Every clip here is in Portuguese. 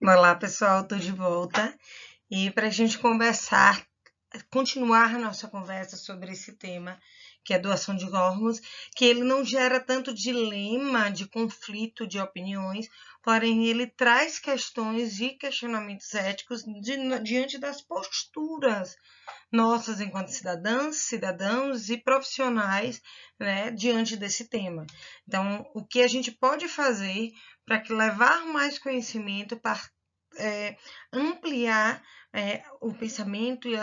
Olá, pessoal, estou de volta. E para a gente conversar, continuar a nossa conversa sobre esse tema, que é doação de órgãos, que ele não gera tanto dilema, de conflito de opiniões, porém ele traz questões e questionamentos éticos diante das posturas nossas enquanto cidadãs, cidadãos e profissionais, né, diante desse tema. Então, o que a gente pode fazer para que levar mais conhecimento, para ampliar o pensamento e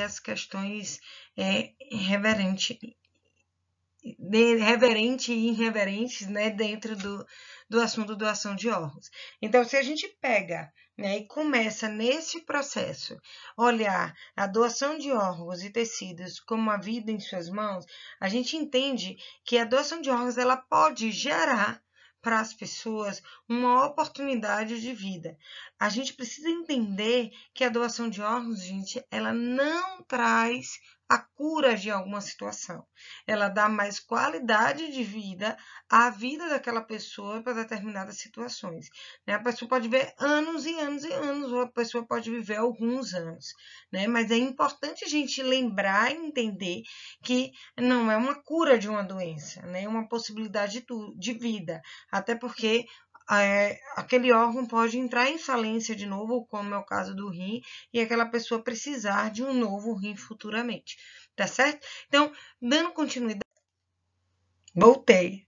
as questões reverente e irreverentes, né, dentro do assunto doação de órgãos. Então, se a gente pega, né, e começa nesse processo, olhar a doação de órgãos e tecidos como a vida em suas mãos, a gente entende que a doação de órgãos ela pode gerar para as pessoas uma oportunidade de vida. A gente precisa entender que a doação de órgãos, gente, ela não traz a cura de alguma situação. Ela dá mais qualidade de vida à vida daquela pessoa para determinadas situações. Né? A pessoa pode viver anos e anos e anos, ou a pessoa pode viver alguns anos. Né? Mas é importante a gente lembrar e entender que não é uma cura de uma doença, né? É uma possibilidade de vida. Até porque aquele órgão pode entrar em falência de novo, como é o caso do rim, e aquela pessoa precisar de um novo rim futuramente, tá certo? Então, dando continuidade, voltei.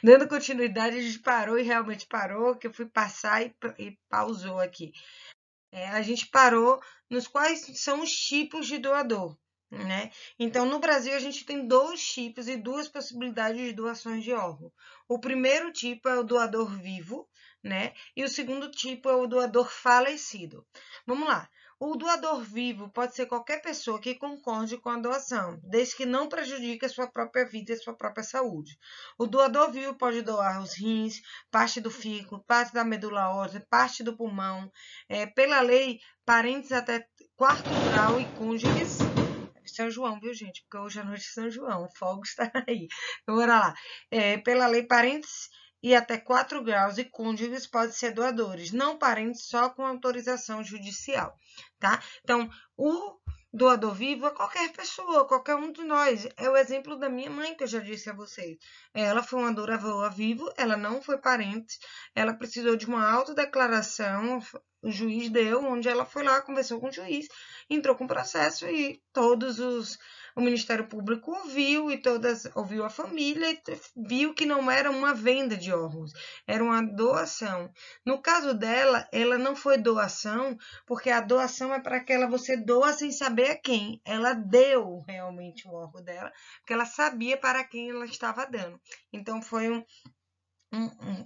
Dando continuidade, a gente parou e realmente parou, que eu fui passar e pausou aqui. A gente parou nos quais são os tipos de doador. Né? Então, no Brasil, a gente tem dois tipos e duas possibilidades de doações de órgão. O primeiro tipo é o doador vivo, né? E o segundo tipo é o doador falecido. Vamos lá. O doador vivo pode ser qualquer pessoa que concorde com a doação, desde que não prejudique a sua própria vida e a sua própria saúde. O doador vivo pode doar os rins, parte do fígado, parte da medula óssea, parte do pulmão. Pela lei, parentes até quarto grau e cônjuges. São João, viu, gente? Porque hoje à noite é São João, o fogo está aí. Então, bora lá. Pela lei, parentes e até 4 graus e cônjuges podem ser doadores, não parentes só com autorização judicial, tá? Então, o doador vivo é qualquer pessoa, qualquer um de nós. É o exemplo da minha mãe, que eu já disse a vocês. Ela foi uma doadora vivo, ela não foi parente, ela precisou de uma autodeclaração, o juiz deu, onde ela foi lá, conversou com o juiz, entrou com o processo e o Ministério Público ouviu a família e viu que não era uma venda de órgãos, era uma doação. No caso dela, ela não foi doação, porque a doação é para que você doa sem saber a quem. Ela deu realmente o órgão dela, porque ela sabia para quem ela estava dando. Então foi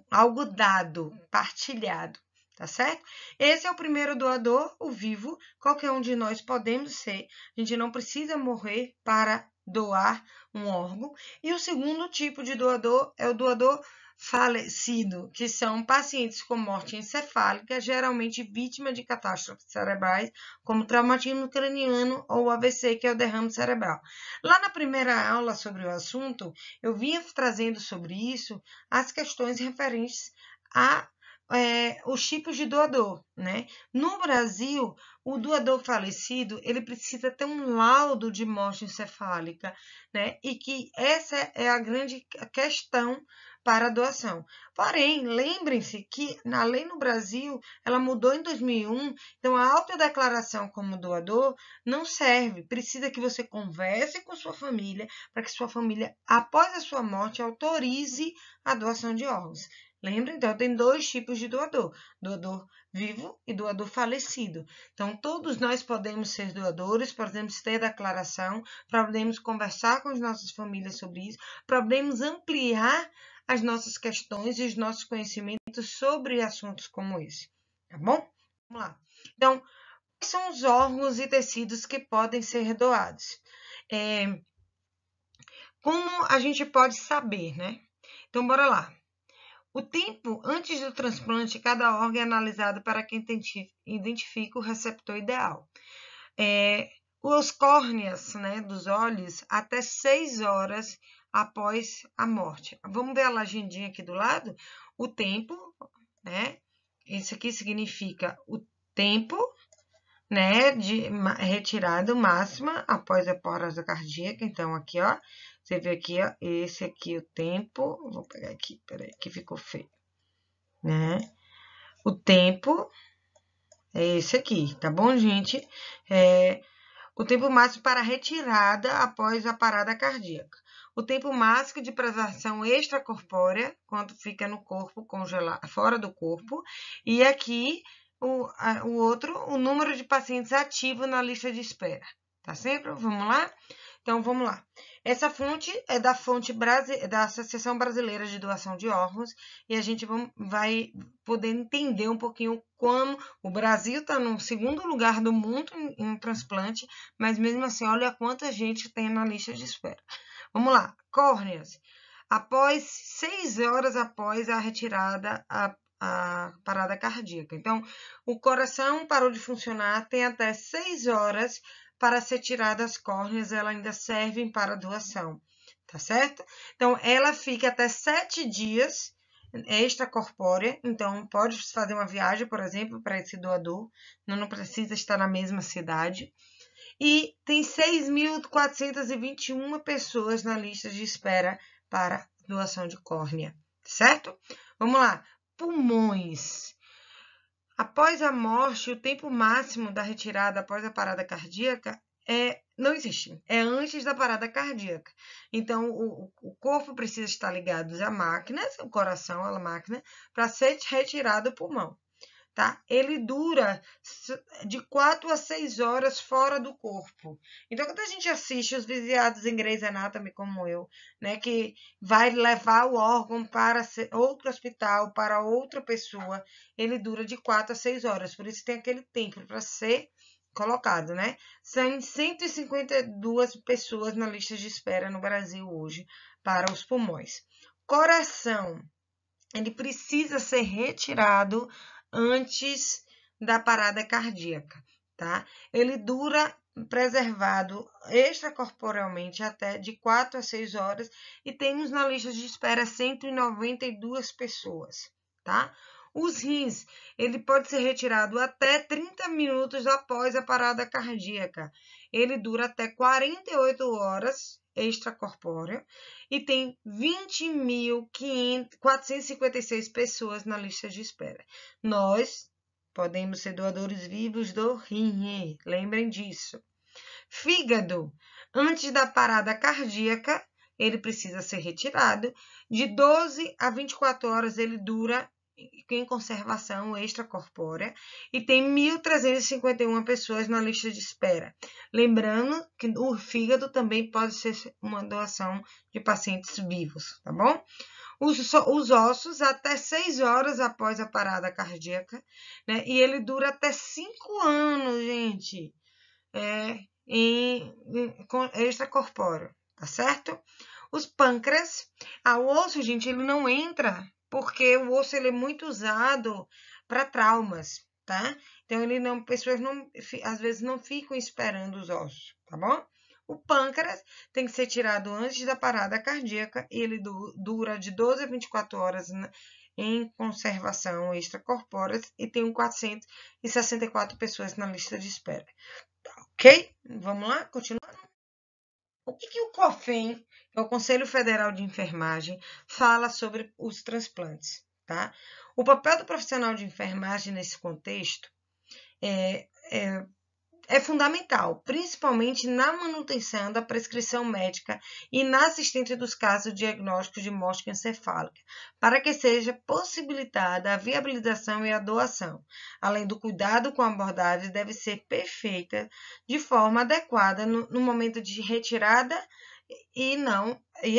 algo dado, partilhado. Tá certo? Esse é o primeiro doador, o vivo. Qualquer um de nós podemos ser. A gente não precisa morrer para doar um órgão. E o segundo tipo de doador é o doador falecido, que são pacientes com morte encefálica, geralmente vítima de catástrofes cerebrais, como traumatismo craniano ou AVC, que é o derrame cerebral. Lá na primeira aula sobre o assunto, eu vinha trazendo sobre isso as questões referentes a os tipos de doador, né? No Brasil, o doador falecido, ele precisa ter um laudo de morte encefálica, né? E que essa é a grande questão para a doação. Porém, lembrem-se que a lei no Brasil, ela mudou em 2001, então a autodeclaração como doador não serve. Precisa que você converse com sua família para que sua família, após a sua morte, autorize a doação de órgãos. Lembra? Então, tem dois tipos de doador: doador vivo e doador falecido. Então, todos nós podemos ser doadores, podemos ter declaração, podemos conversar com as nossas famílias sobre isso, podemos ampliar as nossas questões e os nossos conhecimentos sobre assuntos como esse. Tá bom? Vamos lá. Então, quais são os órgãos e tecidos que podem ser doados? Como a gente pode saber, né? Então, bora lá. O tempo antes do transplante, cada órgão é analisado para que identifique o receptor ideal. Os córneas, né, dos olhos, até 6 horas após a morte. Vamos ver a legendinha aqui do lado? O tempo, né? isso aqui significa o tempo, né, de retirada máxima após a parada cardíaca. Então, aqui, ó, você vê aqui, ó, esse aqui o tempo, vou pegar aqui, peraí, que ficou feio, né? O tempo é esse aqui, tá bom, gente? O tempo máximo para retirada após a parada cardíaca. O tempo máximo de preservação extracorpórea, quando fica no corpo congelado, fora do corpo. E aqui, o outro, o número de pacientes ativos na lista de espera. Tá certo? Vamos lá? Então, vamos lá. Essa fonte é da da Associação Brasileira de Doação de Órgãos, e a gente vai poder entender um pouquinho como o Brasil está no segundo lugar do mundo em transplante, mas mesmo assim, olha quanta gente tem na lista de espera. Vamos lá, córneas. Após 6 horas após a retirada, a parada cardíaca. Então, o coração parou de funcionar, tem até 6 horas para ser tirada as córneas, elas ainda servem para doação, tá certo? Então, ela fica até 7 dias extracorpórea, então pode fazer uma viagem, por exemplo, para esse doador, não precisa estar na mesma cidade. E tem 6.421 pessoas na lista de espera para doação de córnea, certo? Vamos lá, pulmões. Após a morte, o tempo máximo da retirada após a parada cardíaca não existe, é antes da parada cardíaca. Então, o corpo precisa estar ligado à máquina, o coração à máquina, para ser retirado o pulmão, tá? Ele dura de 4 a 6 horas fora do corpo. Então, quando a gente assiste os viciados em Grey's Anatomy, como eu, né, que vai levar o órgão para outro hospital, para outra pessoa, ele dura de 4 a 6 horas. Por isso tem aquele tempo para ser colocado, né? São 152 pessoas na lista de espera no Brasil hoje para os pulmões. Coração, ele precisa ser retirado antes da parada cardíaca, tá? Ele dura preservado extracorporealmente até de 4 a 6 horas e temos na lista de espera 192 pessoas, tá? Os rins, ele pode ser retirado até 30 minutos após a parada cardíaca. Ele dura até 48 horas extracorpórea e tem 20.456 pessoas na lista de espera. Nós podemos ser doadores vivos do rim, lembrem disso. Fígado, antes da parada cardíaca, ele precisa ser retirado. De 12 a 24 horas ele dura em conservação extracorpórea e tem 1.351 pessoas na lista de espera. Lembrando que o fígado também pode ser uma doação de pacientes vivos, tá bom? Os ossos até 6 horas após a parada cardíaca, né? E ele dura até 5 anos, gente, extracorpóreo, tá certo? Os pâncreas, o osso, gente, ele não entra porque o osso ele é muito usado para traumas, tá? Então, pessoas às vezes não ficam esperando os ossos, tá bom? O pâncreas tem que ser tirado antes da parada cardíaca e ele dura de 12 a 24 horas em conservação extracorpórea e tem 464 pessoas na lista de espera. Ok? Vamos lá? Continuando. O que o COFEN, que é o Conselho Federal de Enfermagem, fala sobre os transplantes, tá? O papel do profissional de enfermagem nesse contexto é fundamental, principalmente na manutenção da prescrição médica e na assistência dos casos diagnósticos de morte encefálica, para que seja possibilitada a viabilização e a doação. Além do cuidado com a abordagem, deve ser perfeita de forma adequada no momento de retirada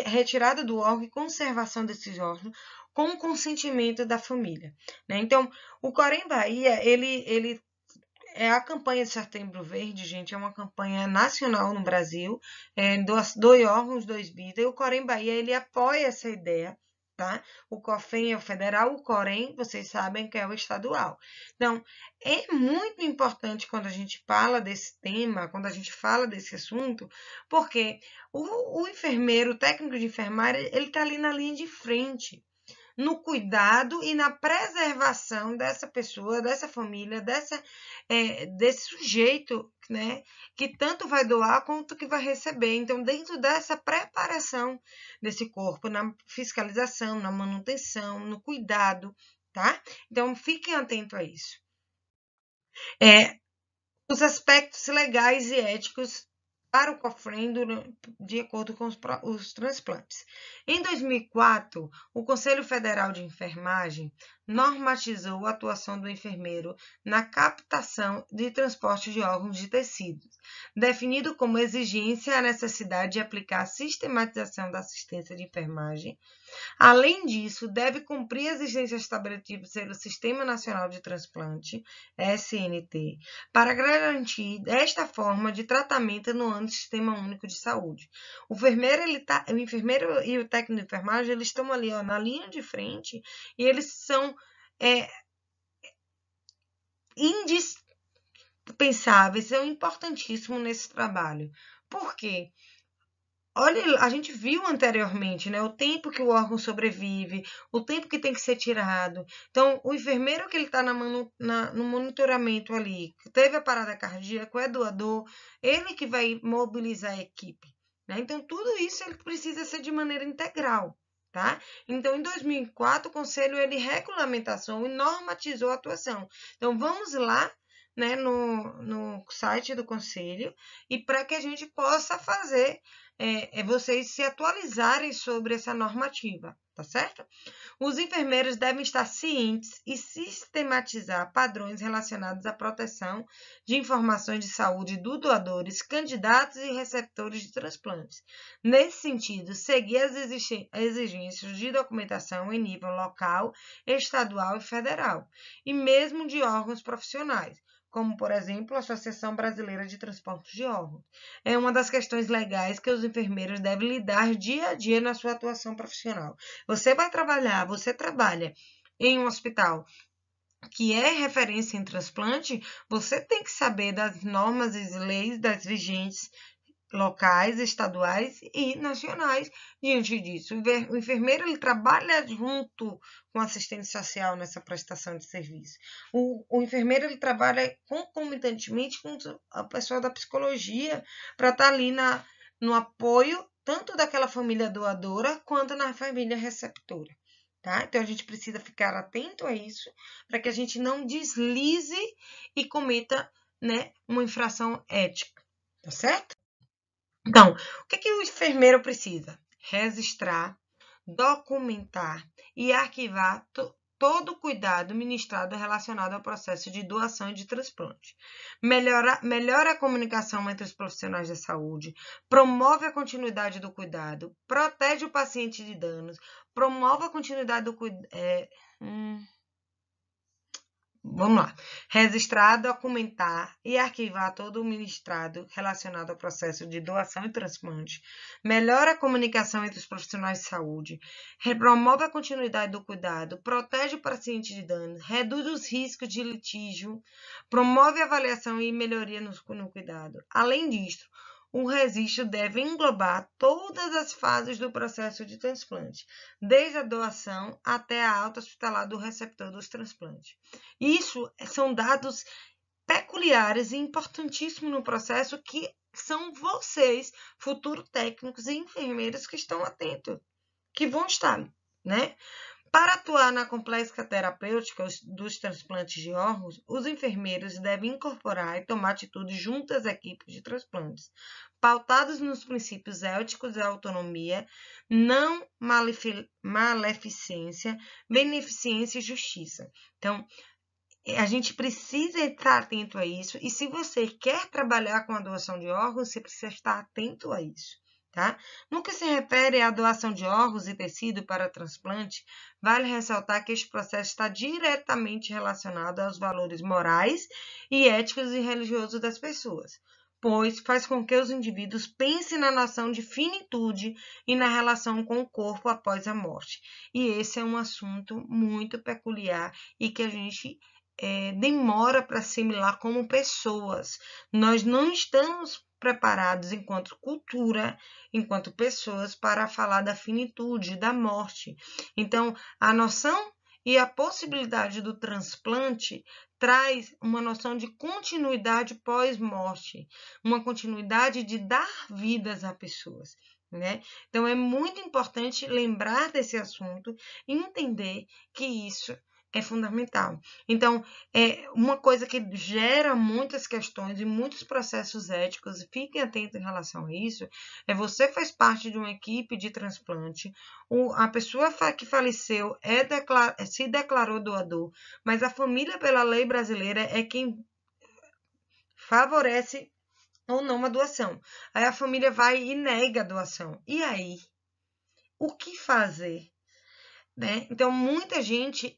retirada do órgão e conservação desses órgãos com o consentimento da família, né? Então, o Corém Bahia, ele a campanha de Setembro Verde, gente, é uma campanha nacional no Brasil, dois órgãos, dois vidas, e o Corém Bahia, ele apoia essa ideia, tá? O COFEN é o federal, o Corém, vocês sabem que é o estadual. Então, é muito importante quando a gente fala desse tema, quando a gente fala desse assunto, porque o enfermeiro, o técnico de enfermagem, ele está ali na linha de frente, no cuidado e na preservação dessa pessoa, dessa família, desse sujeito, né, que tanto vai doar quanto que vai receber. Então, dentro dessa preparação desse corpo, na fiscalização, na manutenção, no cuidado, tá? Então, fiquem atentos a isso. Os aspectos legais e éticos para o COFREM de acordo com os transplantes. Em 2004, o Conselho Federal de Enfermagem normatizou a atuação do enfermeiro na captação de transporte de órgãos de tecidos, definido como exigência a necessidade de aplicar a sistematização da assistência de enfermagem. Além disso, deve cumprir as exigências estabelecidas pelo Sistema Nacional de Transplante, SNT, para garantir esta forma de tratamento no âmbito do Sistema Único de Saúde. O enfermeiro e o técnico de enfermagem, eles estão ali, ó, na linha de frente, e eles são indispensáveis, são importantíssimos nesse trabalho. Por quê? Olha, a gente viu anteriormente, né, o tempo que o órgão sobrevive, o tempo que tem que ser tirado. Então, o enfermeiro que ele está no monitoramento ali, que teve a parada cardíaca, é doador, ele que vai mobilizar a equipe, né? Então, tudo isso ele precisa ser de maneira integral, tá? Então, em 2004, o Conselho ele regulamentação e normatizou a atuação. Então, vamos lá, né, no site do Conselho, e para que a gente possa fazer vocês se atualizarem sobre essa normativa, tá certo? Os enfermeiros devem estar cientes e sistematizar padrões relacionados à proteção de informações de saúde dos doadores, candidatos e receptores de transplantes. Nesse sentido, seguir as exigências de documentação em nível local, estadual e federal, e mesmo de órgãos profissionais, como, por exemplo, a Associação Brasileira de Transplantes de Órgãos. É uma das questões legais que os enfermeiros devem lidar dia a dia na sua atuação profissional. Você trabalha em um hospital que é referência em transplante, você tem que saber das normas e leis das vigentes locais, estaduais e nacionais. Diante disso, o enfermeiro ele trabalha junto com o assistente social nessa prestação de serviço. O enfermeiro ele trabalha concomitantemente com a pessoa da psicologia para estar ali no apoio tanto daquela família doadora quanto na família receptora. Tá? Então, a gente precisa ficar atento a isso para que a gente não deslize e cometa, né, uma infração ética. Tá certo? Então, o que o enfermeiro precisa? Registrar, documentar e arquivar todo o cuidado ministrado relacionado ao processo de doação e de transplante. Melhora a comunicação entre os profissionais da saúde, promove a continuidade do cuidado, protege o paciente de danos, promove a continuidade do cuidado. Vamos lá. Registrar, documentar e arquivar todo o ministrado relacionado ao processo de doação e transplante. Melhora a comunicação entre os profissionais de saúde. Promove a continuidade do cuidado. Protege o paciente de danos. Reduz os riscos de litígio. Promove a avaliação e melhoria no cuidado. Além disso, o registro deve englobar todas as fases do processo de transplante, desde a doação até a alta hospitalar do receptor dos transplantes. Isso são dados peculiares e importantíssimos no processo que são vocês, futuros técnicos e enfermeiros que estão atentos, que vão estar, né? Para atuar na complexa terapêutica dos transplantes de órgãos, os enfermeiros devem incorporar e tomar atitudes junto às equipes de transplantes, pautados nos princípios éticos da autonomia, não maleficência, beneficência e justiça. Então, a gente precisa estar atento a isso, e se você quer trabalhar com a doação de órgãos, você precisa estar atento a isso. Tá? No que se refere à doação de órgãos e tecido para transplante, vale ressaltar que este processo está diretamente relacionado aos valores morais e éticos e religiosos das pessoas, pois faz com que os indivíduos pensem na noção de finitude e na relação com o corpo após a morte. E esse é um assunto muito peculiar e que a gente demora para assimilar como pessoas. Nós não estamos preparados enquanto cultura, enquanto pessoas, para falar da finitude, da morte. Então, a noção e a possibilidade do transplante traz uma noção de continuidade pós-morte, uma continuidade de dar vidas a pessoas, né? Então, é muito importante lembrar desse assunto e entender que isso é fundamental. Então, é uma coisa que gera muitas questões e muitos processos éticos, fiquem atentos em relação a isso, você faz parte de uma equipe de transplante, a pessoa que faleceu se declarou doador, mas a família, pela lei brasileira, é quem favorece ou não uma doação. Aí a família vai e nega a doação. E aí? O que fazer? Né? Então, muita gente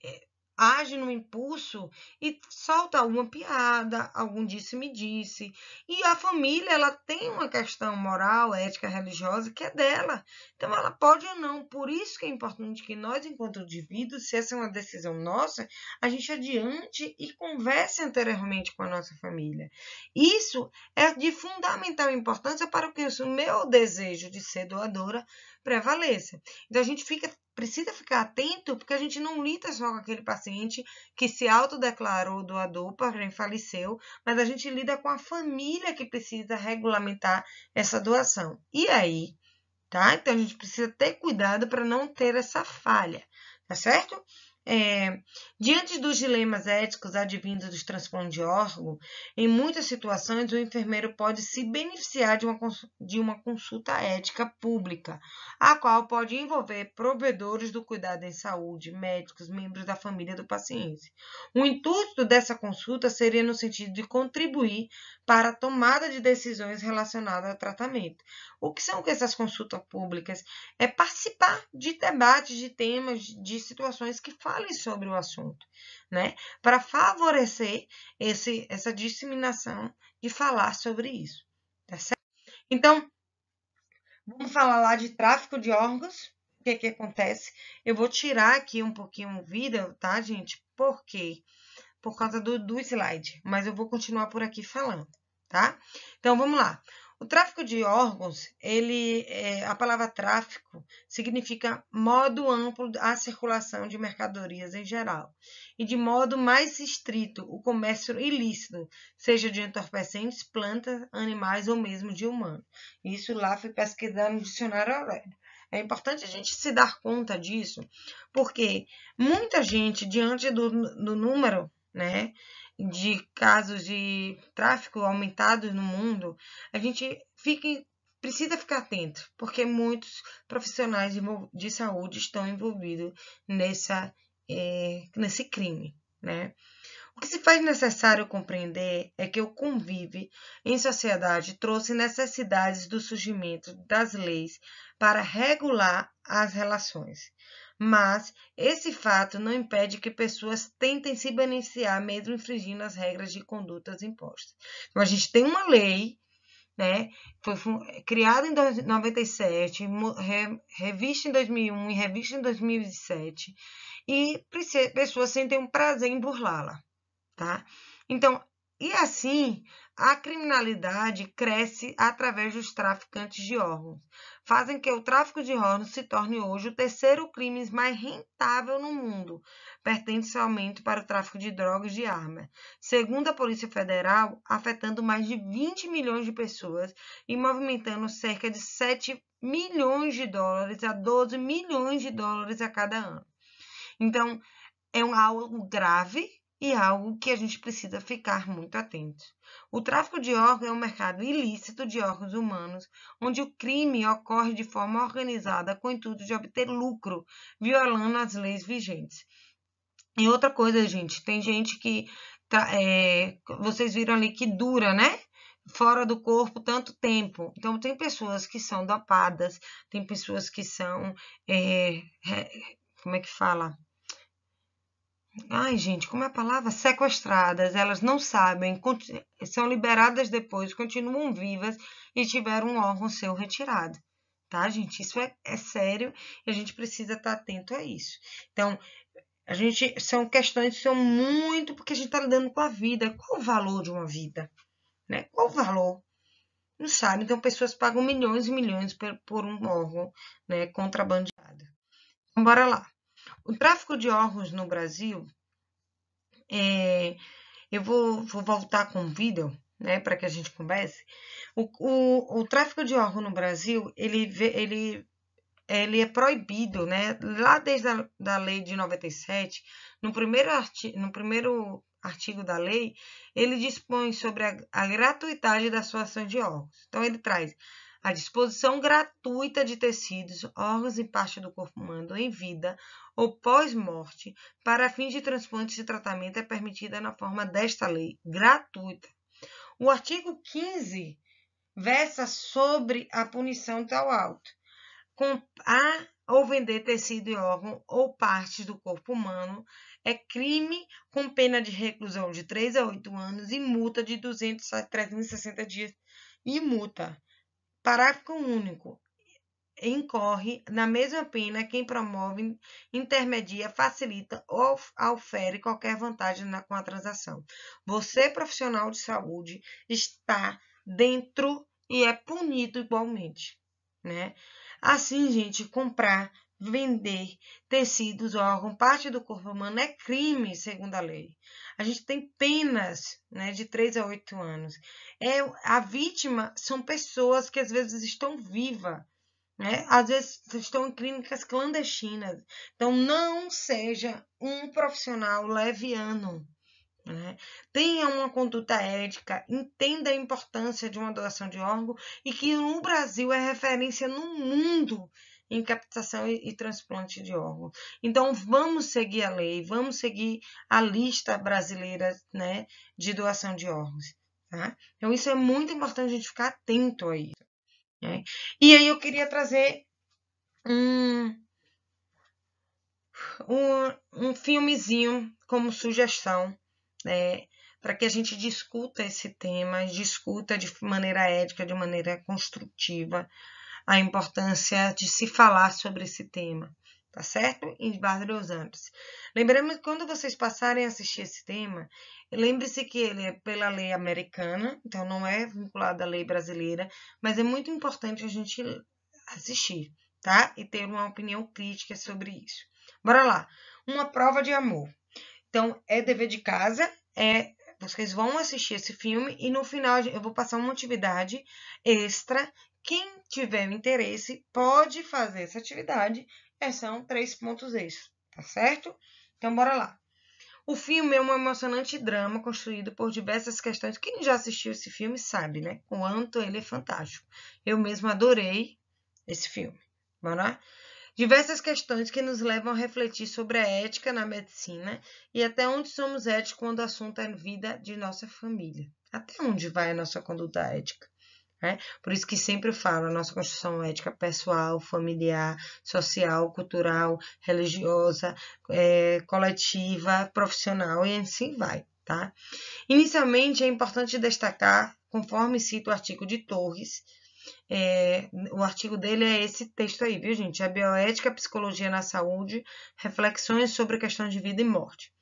age no impulso e solta alguma piada, algum disse-me-disse. E a família, ela tem uma questão moral, ética, religiosa que é dela. Então, ela pode ou não. Por isso que é importante que nós, enquanto indivíduos, se essa é uma decisão nossa, a gente adiante e converse anteriormente com a nossa família. Isso é de fundamental importância para que o meu desejo de ser doadora prevaleça. Então, a gente precisa ficar atento, porque a gente não lida só com aquele paciente que se autodeclarou doador, porém faleceu, mas a gente lida com a família que precisa regulamentar essa doação. E aí, tá? Então, a gente precisa ter cuidado para não ter essa falha, tá certo? Diante dos dilemas éticos advindos dos transplantes de órgão, em muitas situações o enfermeiro pode se beneficiar de uma consulta ética pública, a qual pode envolver provedores do cuidado em saúde, médicos, membros da família do paciente. O intuito dessa consulta seria no sentido de contribuir para a tomada de decisões relacionadas ao tratamento. O que são essas consultas públicas? É participar de debates, de temas, de situações que falem sobre o assunto, né? Para favorecer essa disseminação de falar sobre isso, tá certo? Então, vamos falar lá de tráfico de órgãos. O que acontece? Eu vou tirar aqui um pouquinho o vídeo, tá, gente? Por quê? Por causa do slide, mas eu vou continuar por aqui falando, tá? Então, vamos lá. O tráfico de órgãos, a palavra tráfico significa modo amplo à circulação de mercadorias em geral. E de modo mais estrito, o comércio ilícito, seja de entorpecentes, plantas, animais ou mesmo de humanos. Isso lá foi pesquisado no dicionário Aurélio. É importante a gente se dar conta disso, porque muita gente, diante do número, né, de casos de tráfico aumentados no mundo, a gente precisa ficar atento, porque muitos profissionais de saúde estão envolvidos nesse crime, né? O que se faz necessário compreender é que o convívio em sociedade trouxe necessidades do surgimento das leis para regular as relações. Mas esse fato não impede que pessoas tentem se beneficiar mesmo infringindo as regras de condutas impostas. Então, a gente tem uma lei, né? Foi criada em 97, revista em 2001 e revista em 2007, e pessoas sentem um prazer em burlá-la, tá? Então, e assim, a criminalidade cresce através dos traficantes de órgãos. Fazem que o tráfico de órgãos se torne hoje o terceiro crime mais rentável no mundo, pertence somente para o tráfico de drogas e de armas. Segundo a Polícia Federal, afetando mais de 20 milhões de pessoas e movimentando cerca de 7 milhões de dólares a 12 milhões de dólares a cada ano. Então, é algo grave e algo que a gente precisa ficar muito atento. O tráfico de órgãos é um mercado ilícito de órgãos humanos, onde o crime ocorre de forma organizada com o intuito de obter lucro, violando as leis vigentes. E outra coisa, gente, tem gente que, vocês viram ali que dura, né? Fora do corpo tanto tempo. Então, tem pessoas que são dopadas, tem pessoas que são, como é que fala? Ai, gente, como é a palavra? Sequestradas, elas não sabem, são liberadas depois, continuam vivas e tiveram um órgão seu retirado, tá, gente? Isso é sério e a gente precisa estar atento a isso. Então, são questões que são muito, porque a gente está lidando com a vida. Qual o valor de uma vida? Né? Qual o valor? Não sabe, então pessoas pagam milhões e milhões por um órgão, né, contrabandeado. Então, bora lá. O tráfico de órgãos no Brasil, eu vou voltar com o vídeo, né, para que a gente converse. O tráfico de órgãos no Brasil, ele é proibido, né? Lá desde a lei de 97, no primeiro artigo da lei, ele dispõe sobre a gratuidade da doação de órgãos. Então, ele traz a disposição gratuita de tecidos, órgãos e parte do corpo humano em vida ou pós-morte para fins de transplante e tratamento é permitida na forma desta lei, gratuita. O artigo 15 versa sobre a punição tal auto. Comprar ou vender tecido e órgão ou partes do corpo humano é crime com pena de reclusão de 3 a 8 anos e multa de 200 a 360 dias e multa. Parágrafo único. Incorre na mesma pena quem promove, intermedia, facilita ou aufere qualquer vantagem com a transação. Você, profissional de saúde, está dentro e é punido igualmente, né? Assim, gente, comprar, vender tecidos, órgãos, parte do corpo humano é crime, segundo a lei. A gente tem penas, né, de 3 a 8 anos. A vítima são pessoas que às vezes estão vivas, né? Às vezes estão em clínicas clandestinas. Então, não seja um profissional leviano, né? Tenha uma conduta ética, entenda a importância de uma doação de órgão e que no Brasil é referência no mundo em captação e transplante de órgãos. Então, vamos seguir a lei, vamos seguir a lista brasileira, né, de doação de órgãos. Tá? Então, isso é muito importante a gente ficar atento a isso. Né? E aí eu queria trazer um filmezinho como sugestão, né, para que a gente discuta esse tema, discuta de maneira ética, de maneira construtiva, a importância de se falar sobre esse tema, tá certo? Em vários âmbitos. Lembrando que quando vocês passarem a assistir esse tema, lembre-se que ele é pela lei americana, então não é vinculado à lei brasileira, mas é muito importante a gente assistir, tá? E ter uma opinião crítica sobre isso. Bora lá. Uma prova de amor. Então, é dever de casa, vocês vão assistir esse filme e no final eu vou passar uma atividade extra. Quem tiver interesse pode fazer essa atividade. São 3 pontos extras, tá certo? Então, bora lá. O filme é um emocionante drama construído por diversas questões. Quem já assistiu esse filme sabe, né? Quanto ele é fantástico. Eu mesmo adorei esse filme. Bora lá? Diversas questões que nos levam a refletir sobre a ética na medicina e até onde somos éticos quando o assunto é a vida de nossa família. Até onde vai a nossa conduta ética? Né? Por isso que sempre falo, a nossa construção ética pessoal, familiar, social, cultural, religiosa, coletiva, profissional e assim vai. Tá? Inicialmente, é importante destacar, conforme cita o artigo de Torres, o artigo dele é esse texto aí, viu, gente? A bioética, a psicologia na saúde, reflexões sobre questões de vida e morte.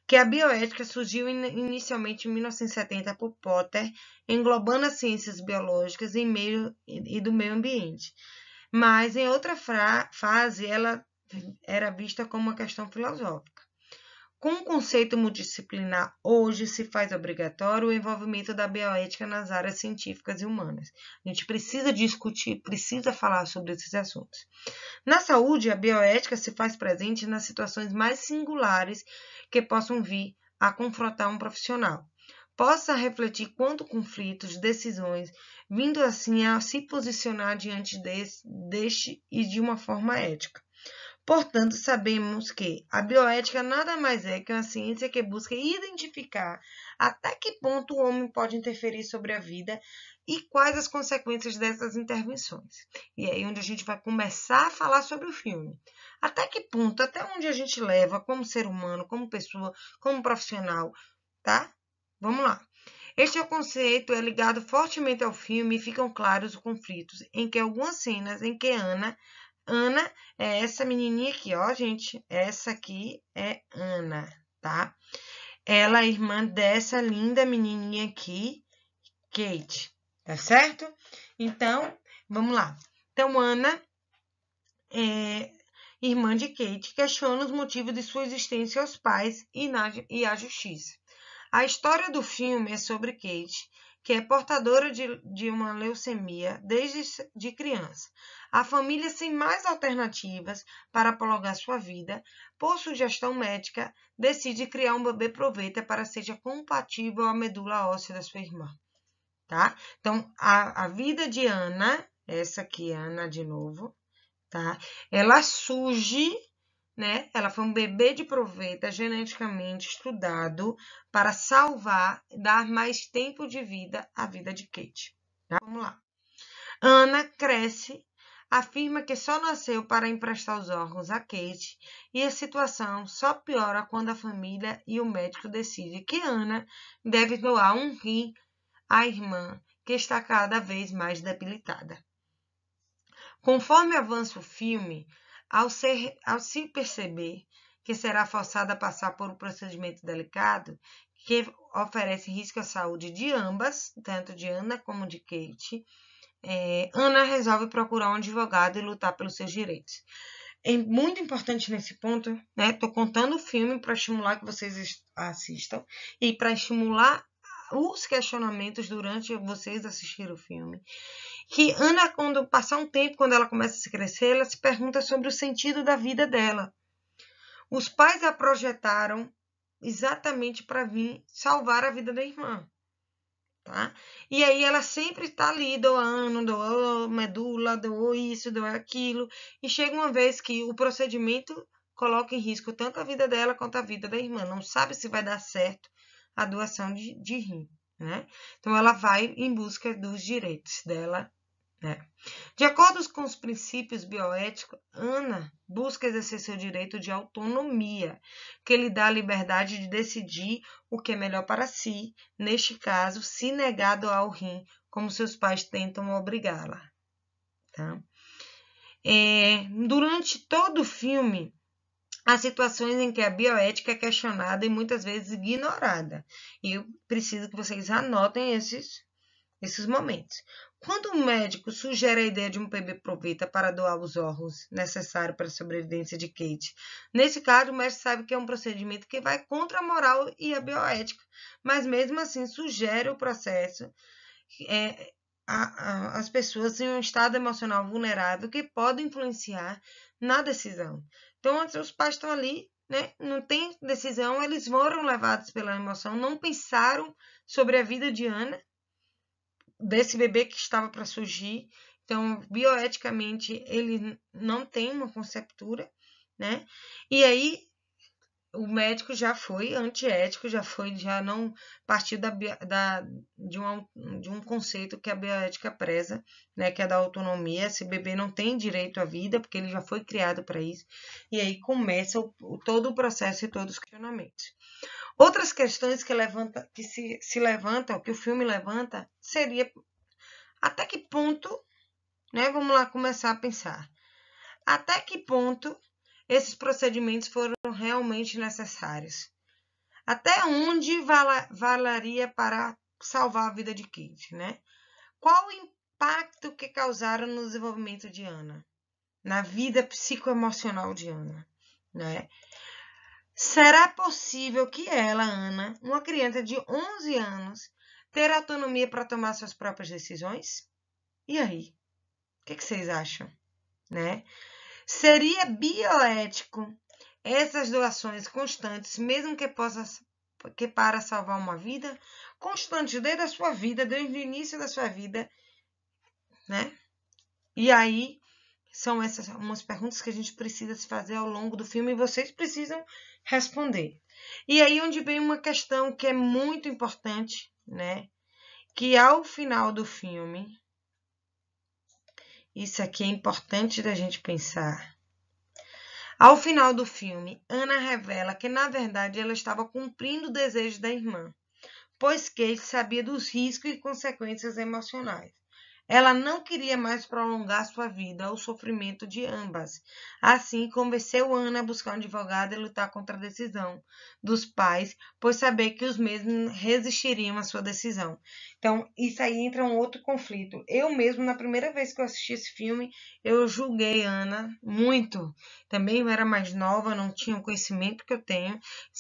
Que a bioética surgiu inicialmente em 1970 por Potter, englobando as ciências biológicas e do meio ambiente. Mas, em outra fase, ela era vista como uma questão filosófica. Com o conceito multidisciplinar, hoje se faz obrigatório o envolvimento da bioética nas áreas científicas e humanas. A gente precisa discutir, precisa falar sobre esses assuntos. Na saúde, a bioética se faz presente nas situações mais singulares que possam vir a confrontar um profissional. Possa refletir quanto conflitos, decisões, vindo assim a se posicionar diante deste e de uma forma ética. Portanto, sabemos que a bioética nada mais é que uma ciência que busca identificar até que ponto o homem pode interferir sobre a vida e quais as consequências dessas intervenções. E é aí onde a gente vai começar a falar sobre o filme. Até que ponto, até onde a gente leva como ser humano, como pessoa, como profissional, tá? Vamos lá. Este conceito é ligado fortemente ao filme e ficam claros os conflitos em que algumas cenas em que Ana é essa menininha aqui, ó, gente. Essa aqui é Ana, tá? Ela é irmã dessa linda menininha aqui, Kate, Tá certo? Então, vamos lá. Então, Ana, irmã de Kate, questiona os motivos de sua existência aos pais e à justiça. A história do filme é sobre Kate, que é portadora de uma leucemia desde criança. A família, sem mais alternativas para prolongar sua vida, por sugestão médica, decide criar um bebê proveta para que seja compatível à medula óssea da sua irmã. Tá? Então, a vida de Ana, essa aqui, Ana de novo, tá? Ela surge, né? Ela foi um bebê de proveta geneticamente estudado para salvar, dar mais tempo de vida à vida de Kate. Tá? Vamos lá. Ana cresce, afirma que só nasceu para emprestar os órgãos a Kate e a situação só piora quando a família e o médico decidem que Ana deve doar um rim à irmã, que está cada vez mais debilitada. Conforme avança o filme, ao se perceber que será forçada a passar por um procedimento delicado, que oferece risco à saúde de ambas, tanto de Ana como de Kate, Ana resolve procurar um advogado e lutar pelos seus direitos. É muito importante nesse ponto, né? Estou contando o filme para estimular que vocês assistam e para estimular os questionamentos durante vocês assistirem o filme. Que Ana, quando passar um tempo, quando ela começa a se crescer, ela se pergunta sobre o sentido da vida dela. Os pais a projetaram exatamente para vir salvar a vida da irmã. Tá? E aí ela sempre está ali doando, doou medula, doou isso, doou aquilo. E chega uma vez que o procedimento coloca em risco tanto a vida dela quanto a vida da irmã. Não sabe se vai dar certo a doação de rim, né? Então ela vai em busca dos direitos dela, né? De acordo com os princípios bioéticos, Ana busca exercer seu direito de autonomia, que lhe dá a liberdade de decidir o que é melhor para si, neste caso, se negar a doar o rim, como seus pais tentam obrigá-la. Tá? Durante todo o filme, há situações em que a bioética é questionada e muitas vezes ignorada. E eu preciso que vocês anotem esses momentos. Quando o médico sugere a ideia de um bebê proveta para doar os órgãos necessários para a sobrevivência de Kate, nesse caso o médico sabe que é um procedimento que vai contra a moral e a bioética, mas mesmo assim sugere o processo às pessoas em um estado emocional vulnerável que pode influenciar na decisão. Então, os pais estão ali, né? Não tem decisão, eles foram levados pela emoção, não pensaram sobre a vida de Ana, desse bebê que estava para surgir. Então, bioeticamente, ele não tem uma conceptura, né? E aí, o médico já foi antiético, já não partiu de um conceito que a bioética preza, né? Que é da autonomia. Esse bebê não tem direito à vida, porque ele já foi criado para isso. E aí começa todo o processo e todos os questionamentos. Outras questões que se levantam, que o filme levanta, seria até que ponto, né? Vamos lá começar a pensar. Até que ponto esses procedimentos foram realmente necessários? Até onde valeria para salvar a vida de Kate, né? Qual o impacto que causaram no desenvolvimento de Ana? Na vida psicoemocional de Ana, né? Será possível que ela, Ana, uma criança de 11 anos, ter autonomia para tomar suas próprias decisões? E aí? O que vocês acham? Né? Seria bioético essas doações constantes, mesmo que para salvar uma vida? Constantes desde a sua vida, desde o início da sua vida, né? E aí, são essas umas perguntas que a gente precisa se fazer ao longo do filme e vocês precisam responder. E aí onde vem uma questão que é muito importante, né? Que ao final do filme, isso aqui é importante da gente pensar. Ao final do filme, Ana revela que, na verdade, ela estava cumprindo o desejo da irmã, pois Kate sabia dos riscos e consequências emocionais. Ela não queria mais prolongar sua vida ao sofrimento de ambas. Assim, convenceu Ana a buscar um advogado e lutar contra a decisão dos pais, pois sabia que os mesmos resistiriam à sua decisão. Então, isso aí entra um outro conflito. Eu mesmo, na primeira vez que eu assisti esse filme, eu julguei Ana muito. Também eu era mais nova, não tinha o conhecimento que eu tenho.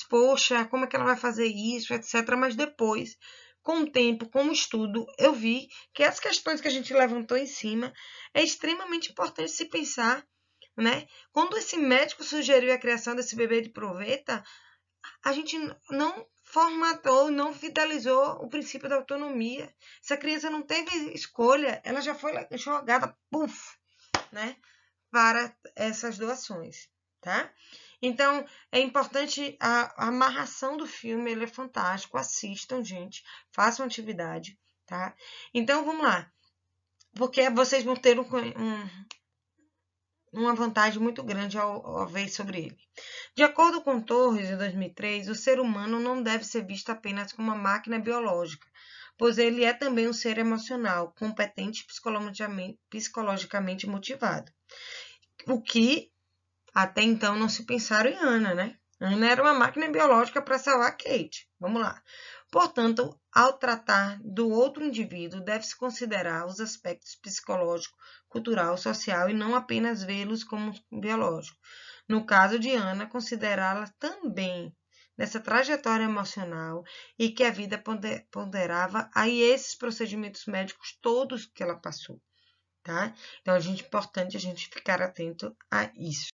Poxa, como é que ela vai fazer isso, etc. Mas depois, com o tempo, com o estudo, eu vi que as questões que a gente levantou em cima é extremamente importante se pensar, né? Quando esse médico sugeriu a criação desse bebê de proveta, a gente não formatou, não vitalizou o princípio da autonomia. Essa criança não teve escolha, ela já foi jogada, puf, né? Para essas doações, tá? Então, é importante, a amarração do filme, ele é fantástico, assistam, gente, façam atividade, tá? Então, vamos lá, porque vocês vão ter uma vantagem muito grande ao ver sobre ele. De acordo com Torres, de 2003, o ser humano não deve ser visto apenas como uma máquina biológica, pois ele é também um ser emocional, competente e psicologicamente motivado. O que até então não se pensaram em Ana, né? Ana era uma máquina biológica para salvar Kate. Vamos lá. Portanto, ao tratar do outro indivíduo, deve-se considerar os aspectos psicológico, cultural, social e não apenas vê-los como biológicos. No caso de Ana, considerá-la também nessa trajetória emocional e que a vida ponderava aí esses procedimentos médicos todos que ela passou, tá? Então, é importante a gente ficar atento a isso.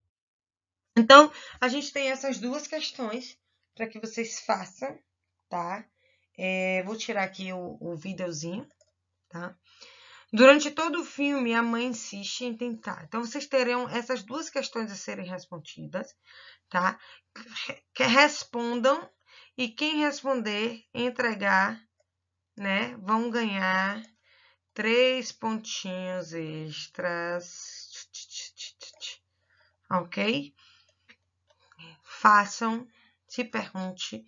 Então, a gente tem essas duas questões para que vocês façam, tá? Vou tirar aqui o videozinho, tá? Durante todo o filme, a mãe insiste em tentar. Então, vocês terão essas duas questões a serem respondidas, tá? Que respondam e quem responder, entregar, né? Vão ganhar 3 pontinhos extras. Ok? Façam, se pergunte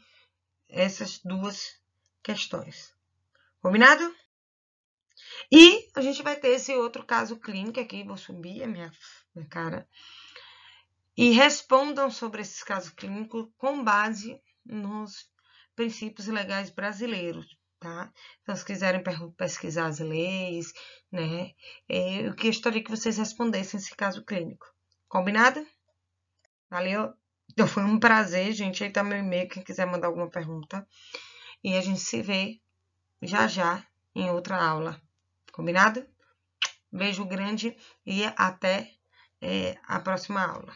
essas duas questões. Combinado? E a gente vai ter esse outro caso clínico aqui, vou subir a minha cara. E respondam sobre esses casos clínicos com base nos princípios legais brasileiros, tá? Então, se quiserem pesquisar as leis, né? Eu gostaria que vocês respondessem esse caso clínico. Combinado? Valeu? Então, foi um prazer, gente. Aí tá meu e-mail, quem quiser mandar alguma pergunta. E a gente se vê já já em outra aula. Combinado? Beijo grande e até a próxima aula.